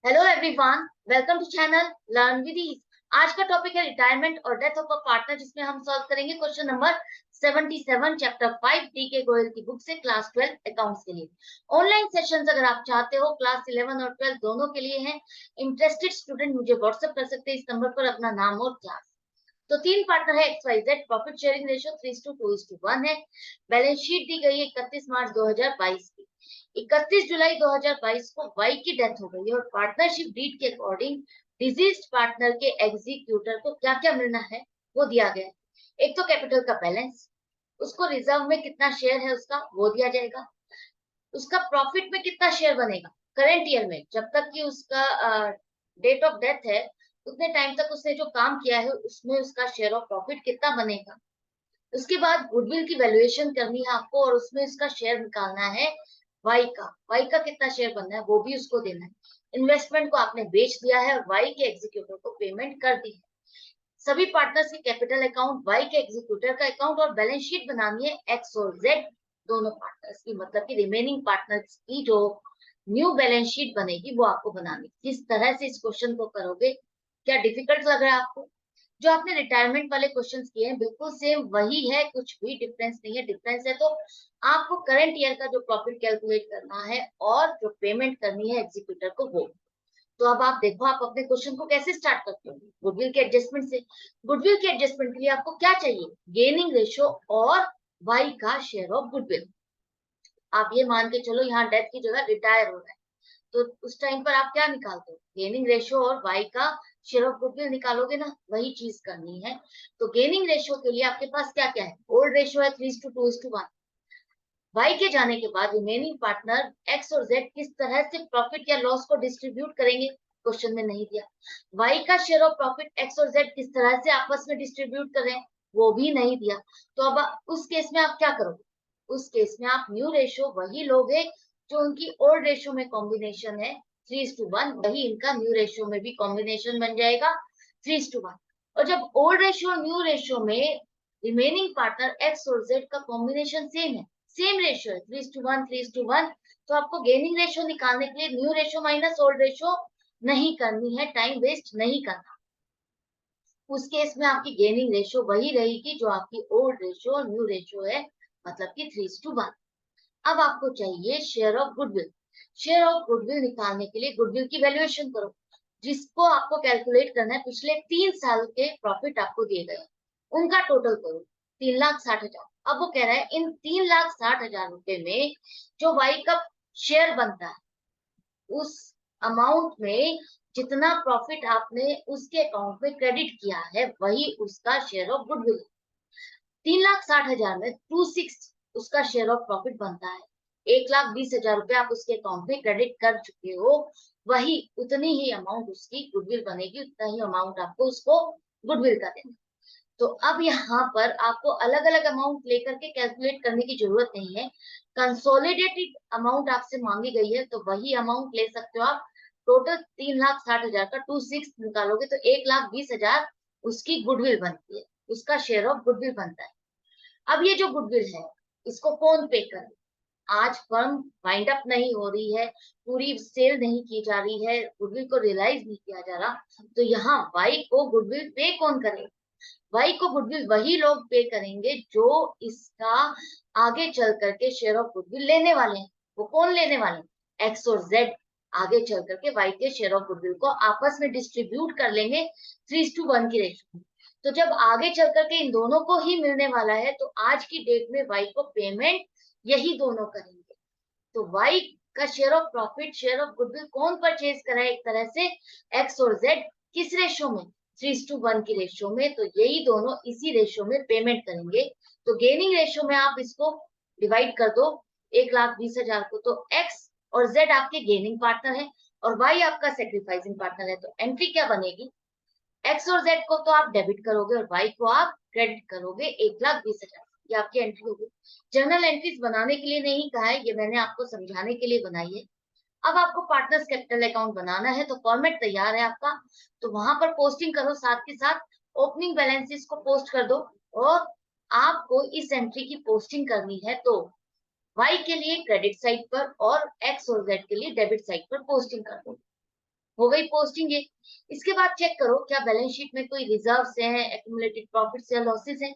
Hello everyone, welcome to channel learn with ease. आज का topic है रिटायरमेंट और डेथ ऑफ अ पार्टनर, जिसमें हम सॉल्व करेंगे क्वेश्चन नंबर 77 चैप्टर 5 डी के गोयल की बुक से क्लास 12 अकाउंट्स के लिए। ऑनलाइन सेशंस अगर आप चाहते हो क्लास 11 और 12 दोनों के लिए हैं। इंटरेस्टेड स्टूडेंट मुझे व्हाट्सएप कर सकते हैं इस नंबर पर अपना नाम और क्लास। तो तीन पार्टनर है X Y Z. Profit sharing ratio 3:2:1 है। बैलेंस शीट दी गई है 31 मार्च 2022 की। 31 जुलाई 2022 को वाई की डेथ हो गई है और पार्टनरशिप डीड के अकॉर्डिंग डिजीज्ड पार्टनर के एग्जीक्यूटर को क्या क्या मिलना है वो दिया गया है। एक तो कैपिटल का बैलेंस, उसको रिजर्व में कितना शेयर है उसका वो दिया जाएगा। उसका प्रॉफिट में कितना शेयर बनेगा करेंट ईयर में, जब तक कि उसका डेट ऑफ डेथ है उतने टाइम तक उसने जो काम किया है उसमें उसका शेयर ऑफ प्रॉफिट कितना बनेगा। उसके बाद गुडविल की वैल्यूएशन करनी है आपको और उसमें इसका शेयर निकालना है। वाई का कितना शेयर बनना है वो भी उसको देना है। इन्वेस्टमेंट को आपने बेच दिया है और वाई के एग्जीक्यूटर को पेमेंट कर दी है। सभी पार्टनर्स के कैपिटल अकाउंट, वाई के एग्जीक्यूटर का अकाउंट और बैलेंस शीट बनानी है एक्स और जेड दोनों पार्टनर्स की, मतलब कि रिमेनिंग पार्टनर्स की जो न्यू बैलेंस शीट बनेगी वो आपको बनानी। किस तरह से इस क्वेश्चन को करोगे, क्या डिफिकल्ट लग रहा है आपको? जो आपने रिटायरमेंट वाले क्वेश्चंस किए हैं बिल्कुल सेम वही है, कुछ भी डिफरेंस नहीं है। डिफरेंस है तो आपको करंट ईयर का जो प्रॉफिट कैलकुलेट करना है और जो पेमेंट करनी है एग्जीक्यूटर को वो। तो अब आप देखो आप अपने क्वेश्चन को कैसे स्टार्ट करते हो, गुडविल के एडजस्टमेंट से। गुडविल के एडजस्टमेंट के लिए आपको क्या चाहिए, गेनिंग रेशियो और वाई का शेयर ऑफ गुडविल। आप ये मान के चलो यहाँ डेथ की जगह रिटायर हो रहा है, तो उस टाइम पर आप क्या निकालते हो, गेनिंग रेशियो और वाई का शेयर ऑफ गुडविल निकालोगे ना, वही चीज करनी है। तो गेनिंग रेशियो के लिए आपके पास क्या क्या है, ओल्ड रेशियो है 3:2:1। वाई के जाने के बाद रिमेनिंग पार्टनर एक्स और जेड किस तरह से प्रॉफिट या लॉस को डिस्ट्रीब्यूट करेंगे, क्वेश्चन में नहीं दिया। वाई का शेयर ऑफ प्रॉफिट एक्स और जेड किस तरह से आपस में डिस्ट्रीब्यूट करें वो भी नहीं दिया। तो अब उस केस में आप क्या करोगे, उस केस में आप न्यू रेशियो वही लोगे जो उनकी ओल्ड रेशियो में कॉम्बिनेशन है 3:1, वही इनका न्यू रेशियो में भी कॉम्बिनेशन बन जाएगा 3:1। और जब ओल्ड रेशियो और न्यू रेशियो में रिमेनिंग पार्टनर एक्स और जेड का कॉम्बिनेशन सेम है, सेम रेशियो है 3:1 3:1, तो आपको गेनिंग रेशियो निकालने के लिए new ratio minus old ratio नहीं करनी है, टाइम वेस्ट नहीं करना। उस केस में आपकी गेनिंग रेशियो वही रहेगी जो आपकी ओल्ड रेशियो और न्यू रेशियो है, मतलब कि 3:1। अब आपको चाहिए share of goodwill. Share of goodwill निकालने के लिए गुडविल की वैल्यूएशन करो, जिसको आपको कैलकुलेट करना है। पिछले 3 साल के प्रॉफिट आपको दिए गए उनका टोटल करो, 3,60,000। अब वो कह रहा है इन 3,60,000 रुपए में जो वाई का शेयर बनता है उस अमाउंट में जितना प्रॉफिट आपने उसके अकाउंट में क्रेडिट किया है वही उसका शेयर ऑफ गुडविल। 3,60,000 में 2/6 उसका शेयर ऑफ प्रॉफिट बनता है। 1,20,000 रुपए आप उसके अकाउंट में क्रेडिट कर चुके हो, वही उतनी ही अमाउंट उसकी गुडविल बनेगी, उतना ही अमाउंट आपको उसको गुडविल का देना। तो अब यहाँ पर आपको अलग अलग अमाउंट लेकर के कैलकुलेट करने की जरूरत नहीं है। कंसोलिडेटेड अमाउंट आपसे मांगी गई है तो वही अमाउंट ले सकते हो आप। टोटल 3,60,000 का 2/6 निकालोगे तो 1,20,000 उसकी गुडविल बनती है, उसका शेयर ऑफ गुडविल बनता है। अब ये जो गुडविल है इसको कौन पे करे, आज फर्म वाइंड अप नहीं हो रही है, पूरी सेल नहीं की जा रही है, गुडविल को रियलाइज नहीं किया जा रहा, तो यहाँ वाई को गुडविल पे कौन करेगा। वाई को गुडविल वही लोग पे करेंगे जो इसका आगे चल करके शेयर ऑफ गुडविल लेने वाले हैं। वो कौन लेने वाले हैं, एक्स और जेड आगे चल करके वाई के शेयर ऑफ गुडविल को आपस में डिस्ट्रीब्यूट कर लेंगे 3:1 की रेशियो में। तो जब आगे चल करके इन दोनों को ही मिलने वाला है तो आज की डेट में वाई को पेमेंट यही दोनों करेंगे। तो वाई का share of profit, share of goodwill कौन परचेज करा है, एक तरह से एक्स और जेड, किस रेशियो में, 3:1 की रेशियो में। तो यही दोनों इसी रेशियो में पेमेंट करेंगे। तो गेनिंग रेशियो में आप इसको डिवाइड कर दो 1,20,000 को, तो एक्स और जेड आपके गेनिंग पार्टनर है और वाई आपका सेक्रीफाइसिंग पार्टनर है। तो एंट्री क्या बनेगी, एक्स और जेड को तो आप डेबिट करोगे और वाई को आप क्रेडिट करोगे 1,20,000। ये आपकी एंट्री होगी। जर्नल एंट्रीज बनाने के लिए नहीं कहा है, ये मैंने आपको समझाने के लिए बनाई है। अब आपको पार्टनर्स कैपिटल अकाउंट बनाना है तो फॉर्मेट तैयार है आपका, तो वहां पर पोस्टिंग करो, साथ के साथ ओपनिंग बैलेंसेस को पोस्ट कर दो। और आपको इस एंट्री की पोस्टिंग करनी है तो वाई के लिए क्रेडिट साइड पर और एक्स और जेड के लिए डेबिट साइड पर पोस्टिंग कर दो। हो गई पोस्टिंग ये। इसके बाद चेक करो क्या बैलेंस शीट में कोई रिजर्व हैं, एक्यूमुलेटेड प्रॉफिट्स या लॉसेस हैं।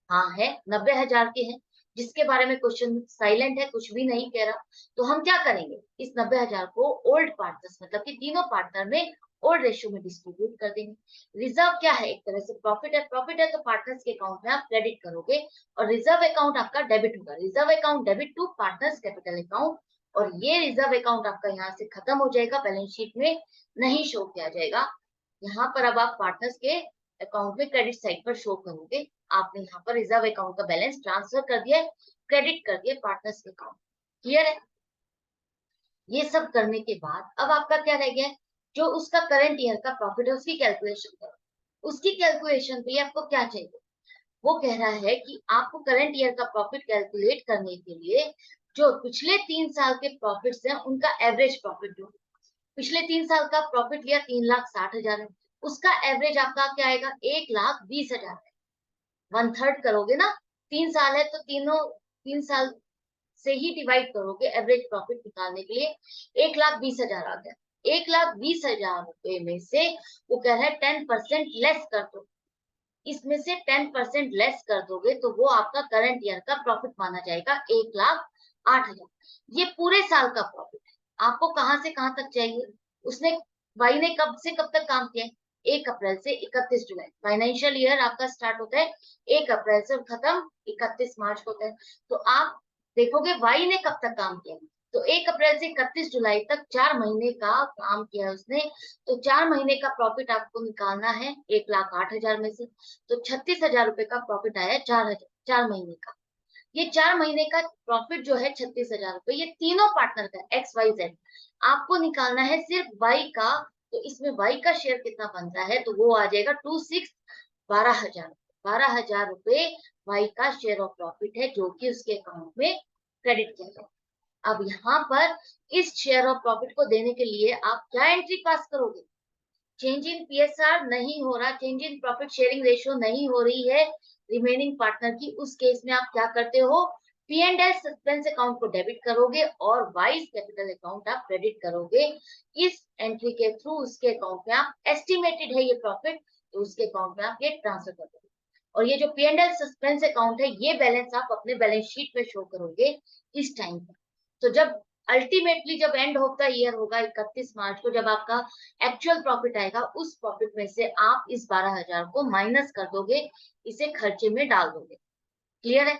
हाँ है, 90,000 के हैं, जिसके बारे में क्वेश्चन साइलेंट है, कुछ भी नहीं कह रहा। तो हम क्या करेंगे, इस 90,000 को ओल्ड पार्टनर्स मतलब कि तीनों पार्टनर में ओल्ड रेशियो में डिस्ट्रीब्यूट कर देंगे। रिजर्व क्या है, एक तरह से प्रॉफिट है, प्रॉफिट है तो पार्टनर्स के अकाउंट में आप क्रेडिट करोगे और रिजर्व अकाउंट आपका डेबिट होगा। Reserve account debit to partners capital account, और ये रिजर्व अकाउंट आपका यहाँ से खत्म हो जाएगा, बैलेंस शीट में नहीं शो किया जाएगा। यहाँ पर अब आप पार्टनर्स के अकाउंट में क्रेडिट साइड पर शो करोगे। आपने यहाँ पर रिजर्व अकाउंट का बैलेंस ट्रांसफर कर दिया, क्रेडिट कर दिया पार्टनर्स के अकाउंट। क्लियर है। ये सब करने के बाद अब आपका क्या रह गया, जो उसका करंट ईयर का प्रॉफिट है उसकी कैलकुलेशन करो। उसकी कैलकुलेशन के लिए आपको क्या चाहिए, वो कह रहा है कि आपको करंट ईयर का प्रॉफिट कैलकुलेट करने के लिए जो पिछले 3 साल के प्रॉफिट्स हैं उनका एवरेज प्रॉफिट दो। पिछले 3 साल का प्रॉफिट लिया 3,60,000 है, उसका एवरेज आपका क्या आएगा, 1,20,000 है। 1/3 करोगे ना, 3 साल है तो 3 साल से ही डिवाइड करोगे एवरेज प्रॉफिट निकालने के लिए। 1,20,000 आ गया। 1,20,000 रुपए में से वो कह रहा है 10% लेस कर दो। इसमें से 10% लेस कर दोगे तो वो आपका करंट ईयर का प्रॉफिट माना जाएगा 1,08,000। ये पूरे साल का प्रॉफिट है। आपको कहां से कहां तक चाहिए, उसने वाई ने कब से कब तक काम किया है, 1 अप्रैल से 31 जुलाई। फाइनेंशियल ईयर आपका स्टार्ट होता है 1 अप्रैल से और खत्म 31 मार्च को होता है। तो आप देखोगे वाई ने कब तक काम किया, तो 1 अप्रैल से 31 जुलाई तक 4 महीने का काम किया उसने। तो 4 महीने का प्रॉफिट आपको निकालना है 1,08,000 में से। तो 36,000 रुपए का प्रॉफिट आया 4 महीने का। ये 4 महीने का प्रॉफिट जो है 36,000 रुपए, ये तीनों पार्टनर का XYZ। आपको निकालना है सिर्फ वाई का। तो इसमें वाई का शेयर कितना बनता है, तो वो आ जाएगा 12,000। 12,000 रुपए वाई का शेयर ऑफ प्रॉफिट है जो कि उसके अकाउंट में क्रेडिट किया जाएगा। अब यहाँ पर इस शेयर ऑफ प्रॉफिट को देने के लिए आप क्या एंट्री पास करोगे, चेंज इन PSR नहीं हो रहा, change in profit sharing ratio नहीं हो रही है रिमेनिंग पार्टनर की। उस केस में आप क्या करते हो, P&L सस्पेंस अकाउंट को डेबिट करोगे और वाइज कैपिटल अकाउंट आप क्रेडिट करोगे। इस एंट्री के थ्रू उसके अकाउंट में आप एस्टिमेटेड है ये प्रॉफिट, तो उसके अकाउंट में आप ये ट्रांसफर कर दोगे। और ये जो P&L सस्पेंस अकाउंट है ये बैलेंस आप अपने बैलेंस शीट में शो करोगे इस टाइम पर। तो जब अल्टीमेटली जब एंड ऑफ द ईयर होगा 31 मार्च को, जब आपका एक्चुअल प्रॉफिट आएगा, उस प्रॉफिट में से आप इस 12,000 को माइनस कर दोगे, इसे खर्चे में डाल दोगे। क्लियर है।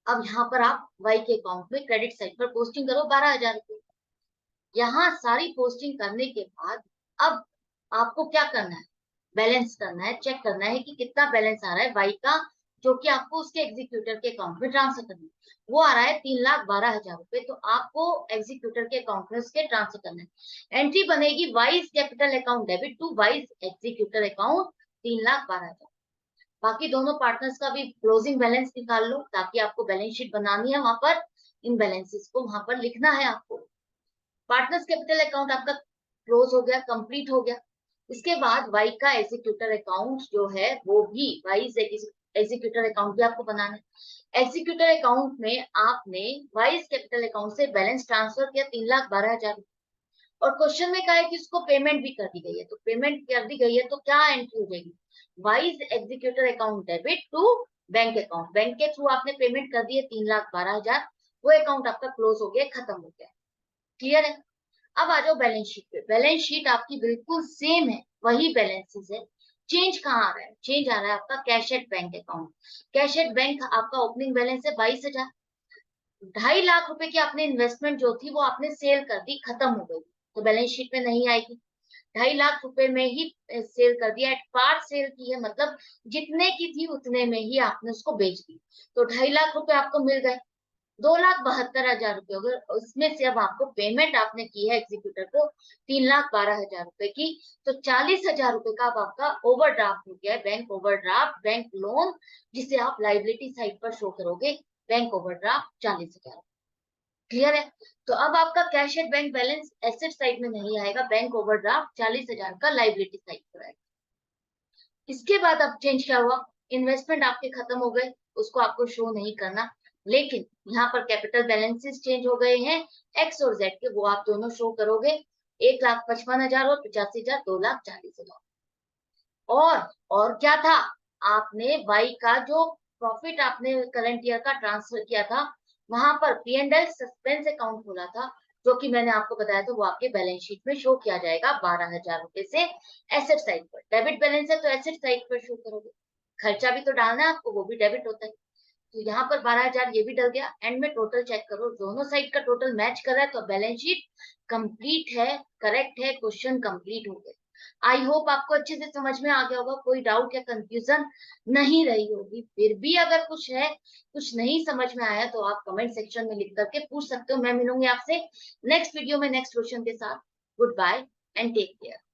अब यहाँ पर आप वाई के अकाउंट में क्रेडिट साइड पर पोस्टिंग करो 12,000 रुपए। यहाँ सारी पोस्टिंग करने के बाद अब आपको क्या करना है, बैलेंस करना है, चेक करना है कि कितना बैलेंस आ रहा है वाई का, जो कि आपको उसके एग्जीक्यूटर के अकाउंट में ट्रांसफर करना है। वो आ रहा है 3,12,000 रुपए, तो आपको एग्जीक्यूटर के अकाउंट में उसके ट्रांसफर करना है। एंट्री बनेगी Y's capital account debit to Y's executor account 3,12,000। बाकी दोनों पार्टनर्स का भी क्लोजिंग बैलेंस निकाल लो, ताकि आपको बैलेंस शीट बनानी है, वहां पर इन बैलेंसेस को वहां पर लिखना है आपको। पार्टनर्स कैपिटल अकाउंट आपका क्लोज हो गया, कंप्लीट हो गया। इसके बाद वाई का एग्जीक्यूटर अकाउंट जो है वो भी वाइज एग्जीक्यूटर अकाउंट भी आपको बनाना है। एग्जीक्यूटर अकाउंट में आपने वाइज कैपिटल अकाउंट से बैलेंस ट्रांसफर किया 3,12,000, और क्वेश्चन में कहा है कि उसको पेमेंट भी कर दी गई है, तो पेमेंट कर दी गई है तो क्या एंट्री हो जाएगी, Y's executor account debit to bank account. Bank के थ्रू आपने पेमेंट कर दी है 3,12,000, वो अकाउंट आपका क्लोज हो गया, खत्म हो गया। क्लियर है। अब आ जाओ बैलेंस शीट पे। बैलेंस शीट आपकी बिल्कुल सेम है, वही बैलेंसेस है। चेंज कहाँ आ रहा है, चेंज आ रहा है आपका cash at bank account. Cash at bank आपका ओपनिंग बैलेंस है 22,000। 2.5 लाख रुपए की आपने इन्वेस्टमेंट जो थी वो आपने सेल कर दी, खत्म हो गई, तो बैलेंस शीट में नहीं आएगी। 2.5 लाख रुपए में ही सेल कर दिया, एट पार सेल की है, मतलब जितने की थी उतने में ही आपने उसको बेच दी, तो 2.5 लाख रुपए आपको मिल गए। 2,72,000 रुपए हो गए। उसमें से अब आपको पेमेंट आपने की है एग्जीक्यूटर को 3,12,000 रुपए की, तो 40,000 रुपए का अब आपका ओवरड्राफ्ट हो गया है, बैंक ओवरड्राफ्ट, बैंक लोन, जिसे आप लाइबिलिटी साइड पर शो करोगे, बैंक ओवरड्राफ्ट 40,000। क्लियर है। तो अब आपका cash at bank balance asset side में नहीं आएगा, बैंक ओवरड्राफ्ट 40,000 का लाइबिलिटी साइड पर आएगा। इसके बाद अब चेंज क्या हुआ, इन्वेस्टमेंट आपके खत्म हो गए, उसको आपको शो नहीं करना, लेकिन यहाँ पर कैपिटल बैलेंसेस चेंज हो गए हैं, एक्स और जेड के, वो आप दोनों शो करोगे। 1,55,000 और 85,000, 2,40,000। और क्या था, आपने वाई का जो प्रॉफिट आपने करंट ईयर का ट्रांसफर किया था, वहां पर P&L सस्पेंस अकाउंट खोला था, जो कि मैंने आपको बताया था, वो आपके बैलेंस शीट में शो किया जाएगा 12,000 रुपए से एसेट साइड पर। डेबिट बैलेंस है तो एसेट साइड पर शो करोगे, खर्चा भी तो डालना है आपको, वो भी डेबिट होता है। तो यहाँ पर 12,000 ये भी डल गया। एंड में टोटल चेक करो, दोनों साइड का टोटल मैच कर रहा है, तो बैलेंस शीट कंप्लीट है, करेक्ट है, क्वेश्चन कंप्लीट हो गया। आई होप आपको अच्छे से समझ में आ गया होगा, कोई डाउट या कंफ्यूजन नहीं रही होगी। फिर भी अगर कुछ है, कुछ नहीं समझ में आया, तो आप कमेंट सेक्शन में लिख करके पूछ सकते हो। मैं मिलूंगी आपसे नेक्स्ट वीडियो में नेक्स्ट क्वेश्चन के साथ। Good bye and take care.